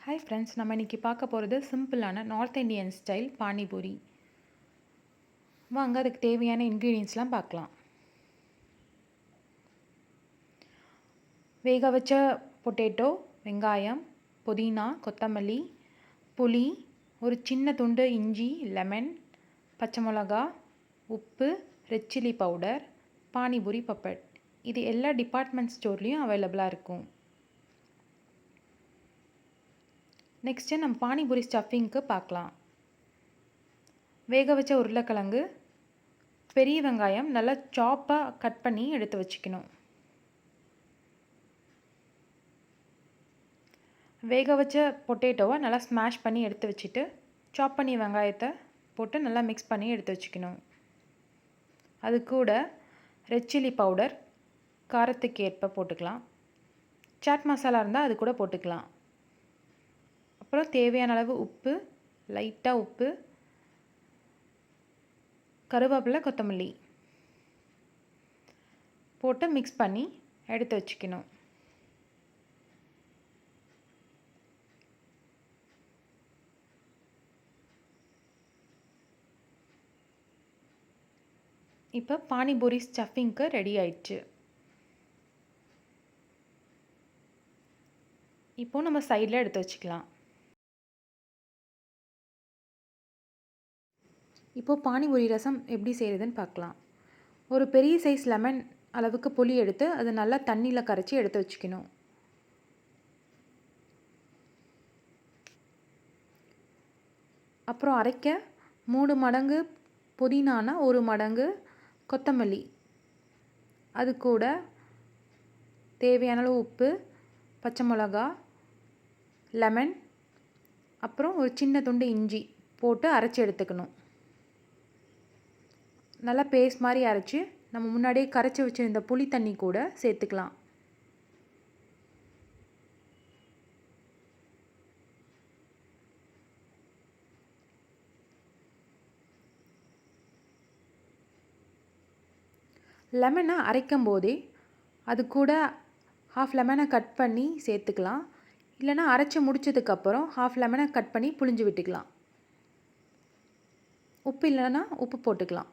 Hi friends, நம்ம இன்றைக்கி பார்க்க போகிறது சிம்பிளான நார்த் இந்தியன் ஸ்டைல் பானிபூரி. வாங்க அதுக்கு தேவையான இன்க்ரீடியன்ஸ்லாம் பார்க்கலாம். வேக வச்ச பொட்டேட்டோ, வெங்காயம், புதினா, கொத்தமல்லி, புளி, ஒரு சின்ன துண்டு இஞ்சி, லெமன், பச்சை மிளகா, உப்பு, red chilli powder, panipuri puppet. இது எல்லா டிபார்ட்மெண்ட் ஸ்டோர்லேயும் அவைலபிளாக இருக்கும். நெக்ஸ்ட்டு நம்ம பானிபூரி ஸ்டஃபிங்க்கு பார்க்கலாம். வேக வச்ச உருளைக்கிழங்கு, பெரிய வெங்காயம் நல்லா சாப்பாக கட் பண்ணி எடுத்து வச்சுக்கணும். வேக வச்ச பொட்டேட்டோவை நல்லா ஸ்மாஷ் பண்ணி எடுத்து வச்சுட்டு சாப் பண்ணி வெங்காயத்தை போட்டு நல்லா மிக்ஸ் பண்ணி எடுத்து வச்சுக்கணும். அது கூட ரெட் சில்லி பவுடர் காரத்துக்கு ஏற்ப போட்டுக்கலாம். சாட் மசாலா இருந்தால் அது கூட போட்டுக்கலாம். அப்புறம் தேவையான அளவு உப்பு, லைட்டாக உப்பு, கருவேப்பிலை, கொத்தமல்லி போட்டு மிக்ஸ் பண்ணி எடுத்து வச்சுக்கணும். இப்போ பானிபூரி ஸ்டஃபிங்க்கு ரெடி ஆயிடுச்சு. இப்போது நம்ம சைடில் எடுத்து வச்சுக்கலாம். இப்போது பானிபூரி ரசம் எப்படி செய்கிறதுன்னு பார்க்கலாம். ஒரு பெரிய சைஸ் லெமன் அளவுக்கு புளி எடுத்து அதை நல்லா தண்ணியில் கரைச்சி எடுத்து வச்சுக்கணும். அப்புறம் அரைக்க 3 மடங்கு புதினானா 1 மடங்கு கொத்தமல்லி, அது கூட தேவையான அளவு உப்பு, பச்சை மிளகா, லெமன், அப்புறம் ஒரு சின்ன துண்டு இஞ்சி போட்டு அரைச்சி எடுத்துக்கணும். நல்லா பேஸ்ட் மாதிரி அரைச்சி நம்ம முன்னாடியே கரைச்சி வச்சுருந்த புளி தண்ணி கூட சேர்த்துக்கலாம். லெமனை அரைக்கும் போதே அது கூட ஹாஃப் லெமனை கட் பண்ணி சேர்த்துக்கலாம். இல்லைனா அரைச்சி முடித்ததுக்கப்புறம் ஹாஃப் லெமனை கட் பண்ணி புழிஞ்சு விட்டுக்கலாம். உப்பு இல்லைன்னா உப்பு போட்டுக்கலாம்.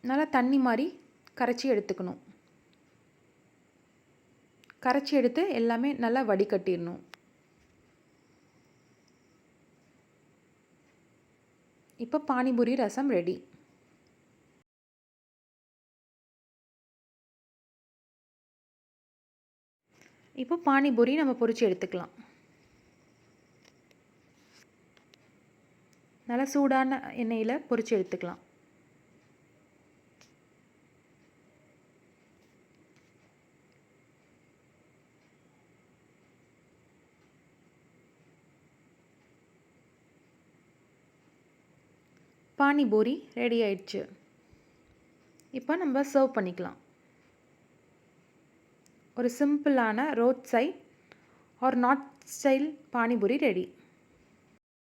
நல்லா தண்ணி மாதிரி கரைச்சி எடுத்துக்கணும். கரைச்சி எடுத்து எல்லாமே நல்லா வடிகட்டிடணும். இப்போ பானிபூரி ரசம் ரெடி. இப்போ பானிபூரி நம்ம பொரிச்சு எடுத்துக்கலாம். நல்லா சூடான எண்ணெயில் பொரிச்சு எடுத்துக்கலாம். பானிபூரி ரெடி ஆயிடுச்சு. இப்போ நம்ம சர்வ் பண்ணிக்கலாம். ஒரு சிம்பிளான road side or north style panipuri ready.